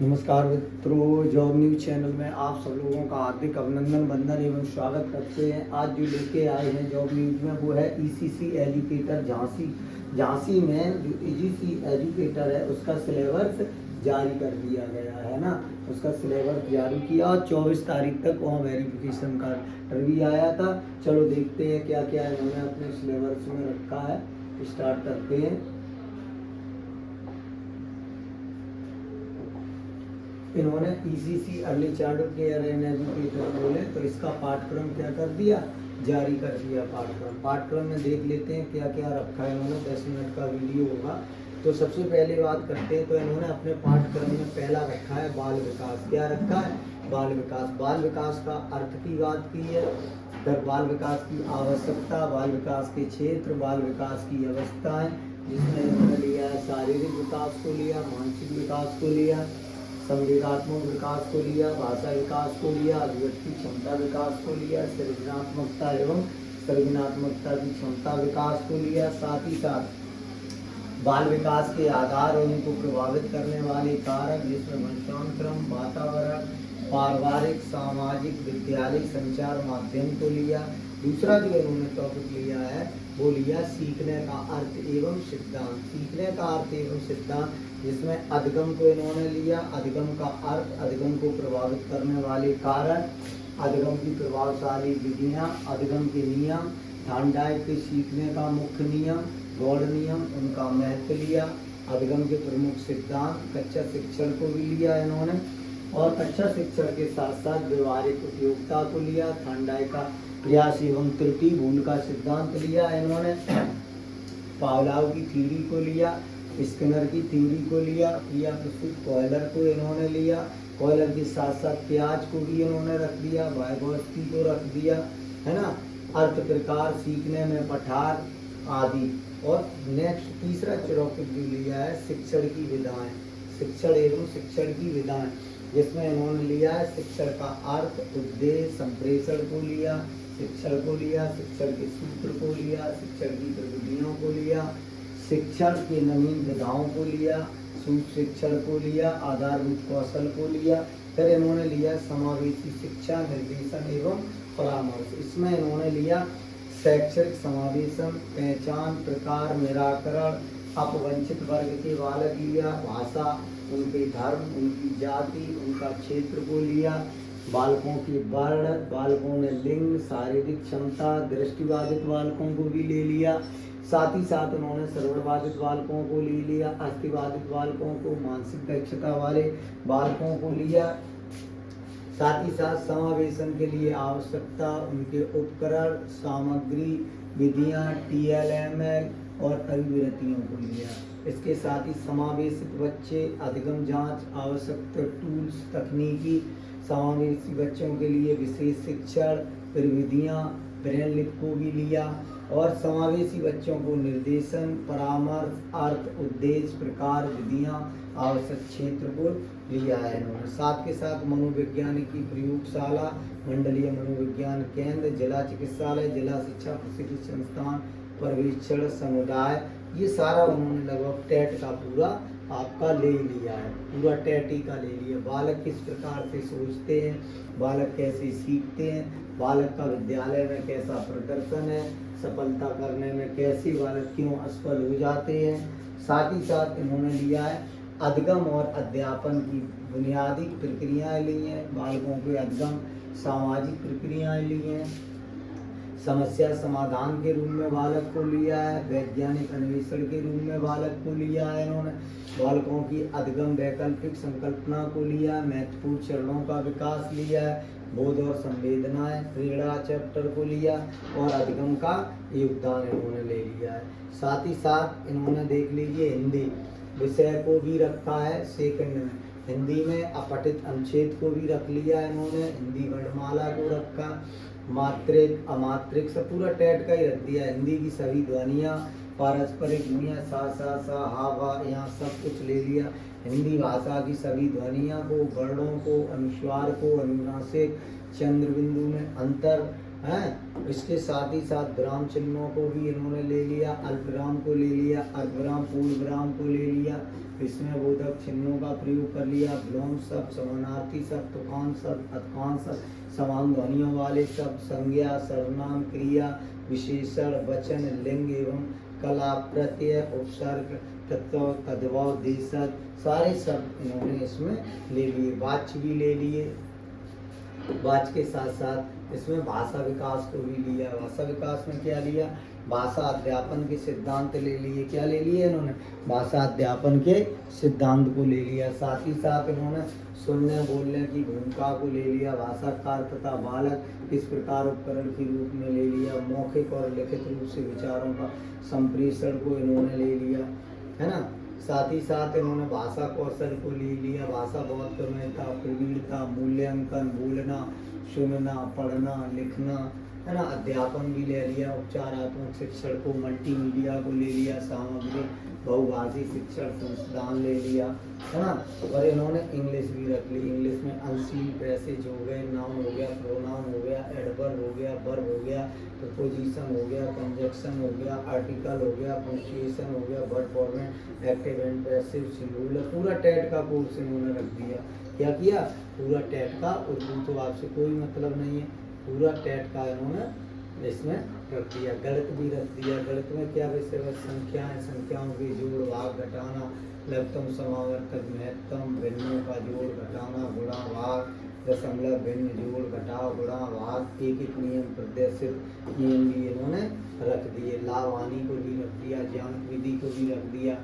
नमस्कार मित्रों, job news channel में आप सब लोगों का हार्दिक अभिनंदन, वंदन एवं स्वागत करते हैं। आज जो लेके आए हैं जॉब न्यूज में वो है ईसीसी एजुकेटर झांसी। झांसी में जो ईसीसी एजुकेटर है उसका सिलेबस जारी कर दिया गया है ना। उसका सिलेबस जारी किया और 24 तारीख तक वहाँ वेरिफिकेशन का लेटर भी आया था। चलो देखते हैं क्या क्या इन्होंने अपने सिलेबस में रखा है। स्टार्ट करते हैं। इन्होंने ECC early childhood care and educator बोले तो इसका पाठ्यक्रम क्या कर दिया, जारी कर दिया। पाठ्यक्रम में देख लेते हैं क्या क्या रखा है इन्होंने। 10 मिनट का वीडियो होगा। तो सबसे पहले बात करते हैं तो इन्होंने अपने पाठ्यक्रम में पहला रखा है बाल विकास। क्या रखा है? बाल विकास। बाल विकास का अर्थ की बात की है, फिर बाल विकास की आवश्यकता, बाल विकास के क्षेत्र, बाल विकास की अवस्थाएं, जिसमें इन्होंने लिया है शारीरिक विकास को लिया, मानसिक विकास को लिया, संवेगात्मक विकास को लिया, भाषा विकास को लिया, अभिव्यक्ति क्षमता विकास को लिया, सृजनात्मकता एवं सृजनात्मकता की क्षमता विकास को लिया। साथ ही साथ बाल विकास के आधार और उनको प्रभावित करने वाले कारक, जिसमें वंशानुक्रम, वातावरण, पारिवारिक, सामाजिक, विद्यालय संचार माध्यम को लिया। दूसरा जो इन्होंने टॉपिक लिया है वो लिया सीखने का अर्थ एवं सिद्धांत। सीखने का अर्थ एवं सिद्धांत, जिसमें अधिगम को इन्होंने लिया। अधिगम का अर्थ, अधिगम को प्रभावित करने वाले कारक, अधिगम की प्रभावशाली विधियाँ, अधिगम के नियम, थार्नडाइक के सीखने का मुख्य नियम, गौड़ नियम, उनका महत्व लिया। अधिगम के प्रमुख सिद्धांत, कक्षा शिक्षण को भी लिया इन्होंने और कक्षा शिक्षण के साथ साथ व्यवहारिक उपयोगिता को लिया। थार्नडाइक का प्रयास एवं त्रुटि भूल का सिद्धांत लिया इन्होंने। पावलोव की थ्योरी को लिया, स्किनर की थ्योरी को लिया, क्रिया प्रस्तुत कॉयलर को इन्होंने लिया। कॉयलर के साथ साथ प्याज को भी इन्होंने रख दिया, वाइगोत्स्की को रख दिया, है ना। अर्थ प्रकार, सीखने में पठार आदि। और नेक्स्ट तीसरा टॉपिक जो लिया है शिक्षण की विधाएं, शिक्षण एवं शिक्षण की विधाएं, जिसमें इन्होंने लिया है शिक्षण का अर्थ, उद्देश्य, संप्रेषण को लिया, शिक्षण को लिया, शिक्षण के सूत्र को लिया, शिक्षण की प्रविधियों को लिया, शिक्षण के नवीन विधाओं को लिया, सूक्ष्म शिक्षण को लिया, आधारभूत कौशल को लिया। फिर इन्होंने लिया समावेशी शिक्षा, निर्देशन एवं परामर्श। इसमें इन्होंने लिया शैक्षणिक समावेशन, पहचान, प्रकार, निराकरण, अपवंचित वर्ग के बालक लिया, भाषा, उनके धर्म, उनकी जाति, उनका क्षेत्र को लिया, बालकों के वर्ण, बालकों में लिंग, शारीरिक क्षमता, दृष्टिबाधित बालकों को भी ले लिया। साथ ही साथ उन्होंने श्रवणबाधित बालकों को ले लिया, अस्थिबाधित बालकों को, मानसिक दक्षता वाले बालकों को लिया। साथ ही साथ समावेशन के लिए आवश्यकता, उनके उपकरण, सामग्री, विधियाँ, TLML और अभिवृत्तियों को लिया। इसके साथ ही समावेशित बच्चे, अधिगम जांच, आवश्यक टूल्स, तकनीकी, समावेशी बच्चों के लिए विशेष शिक्षण, प्रविधियाँ, ब्रेन लिप को भी लिया। और समावेशी बच्चों को निर्देशन, परामर्श, अर्थ, उद्देश्य, प्रकार, विधियाँ, आवश्यक क्षेत्र को लिया है इन्होंने। साथ के साथ मनोवैज्ञानिक की प्रयोगशाला, मंडलीय मनोविज्ञान केंद्र, जिला चिकित्सालय, जिला शिक्षा प्रशिक्षण संस्थान, पर्यवेक्षण समुदाय, ये सारा उन्होंने लगभग टेट का पूरा आपका ले लिया है। पूरा टेट ही का ले लिया। बालक किस प्रकार से सोचते हैं, बालक कैसे सीखते हैं, बालक का विद्यालय में कैसा प्रदर्शन है, सफलता करने में कैसे बालक क्यों असफल हो जाते हैं। साथ ही साथ इन्होंने लिया है अधिगम और अध्यापन की बुनियादी प्रक्रियाएं ली हैं। बालकों के अधिगम, सामाजिक प्रक्रियाएं ली हैं, समस्या समाधान के रूप में बालक को लिया है, वैज्ञानिक अन्वेषण के रूप में बालक को लिया है इन्होंने। बालकों की अधिगम वैकल्पिक संकल्पना को लिया, महत्वपूर्ण चरणों का विकास लिया है, बोध और संवेदनाएं, प्रेरणा चैप्टर को लिया और अधिगम का योगदान इन्होंने ले लिया है। साथ ही साथ इन्होंने देख लीजिए हिंदी विषय को भी रखा है सेकंड में। हिंदी में अपठित अनुच्छेद को भी रख लिया इन्होंने, हिंदी वर्णमाला को रखा, मात्रिक, अमात्रिक, सब पूरा टेट का ही रख दिया। हिंदी की सभी ध्वनियाँ, पारस्परिक ध्वनियाँ, सा, हा, वा, यहाँ सब कुछ ले लिया। हिंदी भाषा की सभी ध्वनियों को, वर्णों को, अनुस्वार को, अनुनासिक, चंद्र बिंदु में अंतर, हैं। इसके साथ ही साथ विराम चिन्हों को भी इन्होंने ले लिया, अल्पविराम को ले लिया, अर्धविराम पूर्ण विराम को ले लिया, इसमें बोधक चिन्हों का प्रयोग कर लिया। विलोम शब्द, समानार्थी शब्द, तुकान शब्द, अतकान शब्द, समान ध्वनियों वाले शब्द, संज्ञा, सर्वनाम, क्रिया, विशेषण, वचन, लिंग एवं कला, प्रत्यय, उपसर्ग, तत्व, तद्भव, देशज, सारे शब्द इन्होंने इसमें ले लिए। वाच्य भी ले लिए, वाच्य के साथ साथ इसमें भाषा विकास को भी लिया। भाषा विकास में क्या लिया? भाषा अध्यापन के सिद्धांत ले लिए। क्या ले लिए इन्होंने? भाषा अध्यापन के सिद्धांत को ले लिया। साथ ही साथ इन्होंने सुनने बोलने की भूमिका को ले लिया। भाषाकार तथा बालक इस प्रकार उपकरण के रूप में ले लिया। मौखिक और लिखित रूप से विचारों का संप्रेषण को इन्होंने ले लिया, है ना। साथ ही साथ इन्होंने भाषा कौशल को ले लिया। भाषा बहुत प्रवीणता, प्रवीणता, मूल्यांकन, बोलना, सुनना, पढ़ना, लिखना, है ना। अध्यापन भी ले लिया। उपचारात्मक शिक्षण को, मल्टीमीडिया को ले लिया। सामग्री, बहुभाषी शिक्षण संस्थान ले लिया, है ना। और इन्होंने इंग्लिश भी रख ली। इंग्लिश में अनसीन पैसेज हो गए, नाउन हो गया, प्रोनाउन हो गया, एडवर्ब हो गया, वर्ब हो गया, प्रपोजिशन हो गया, कंजक्शन हो गया, आर्टिकल हो गया, पंक्चुएशन हो गया, verb format, active and passive, singular, पूरा टेट का कोर्स इन्होंने रख दिया। क्या किया? पूरा टेट का। उर्दू तो आपसे कोई मतलब नहीं है, पूरा टेट का इन्होंने इसमें रख दिया। गणित भी रख दिया। गणित में क्या विषय है? संख्याएं, संख्याओं के जोड़, भाग, घटाना, लघुत्तम, समावर्तक, महत्तम, भिन्नों का जोड़, घटाना, गुणा, भाग, दशमलव, भिन्न, जोड़, घटाव, गुणा, भाग, एक एक नियम, प्रदर्शित नियम भी इन्होंने रख दिए। लाभ हानि को भी रख दिया। ज्ञान विधि को भी रख दिया।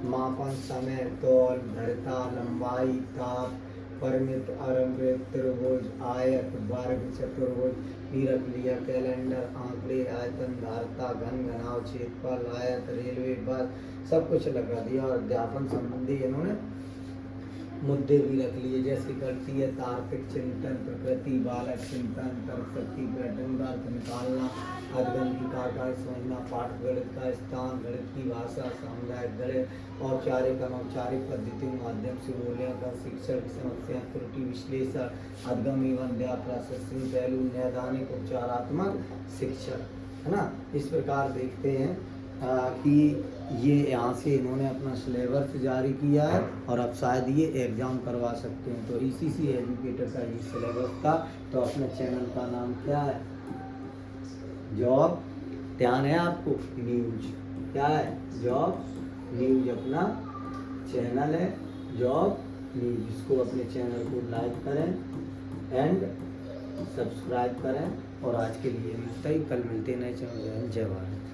मापन, समय, तौल, धरता, लंबाई, ताप, परिमित, आरंभिक, त्रिभुज, आयत, वर्ग, चतुर्भुज भी रख लिया। कैलेंडर, आंकड़े, आयतन, धारता, घन, घनाव, क्षेत्रफल, आयत, रेलवे, बस, सब कुछ लगा दिया। और अध्यापन संबंधी इन्होंने मुद्दे भी रख लिए, जैसे गणितीय, तार्किक चिंतन, प्रकृति, बालक चिंतन, तर्कशक्ति, पैटर्न का अर्थ निकालना, अध्ययन की कारक समझना, पाठ गणित का स्थान, गणित की भाषा, सामुदायिक गणित, औपचारिक अनौपचारिक पद्धतियों के माध्यम से मूल्यांकन, शिक्षण की समस्या, त्रुटि विश्लेषण, अध्ययन एवं प्रोसेसिंग पहलू, नैदानिक, उपचारात्मक शिक्षण, है ना। इस प्रकार देखते हैं कि ये यहाँ से इन्होंने अपना सिलेबस जारी किया है और अब शायद ये एग्ज़ाम करवा सकते हैं। तो ईसीसी एजुकेटर का ये सिलेबस था। तो अपने चैनल का नाम क्या है? जॉब, ध्यान है आपको, न्यूज। क्या है? जॉब न्यूज अपना चैनल है, जॉब न्यूज। इसको अपने चैनल को लाइक करें एंड सब्सक्राइब करें। और आज के लिए इतना ही, कल मिलते हैं नए चैनल। जय भारत।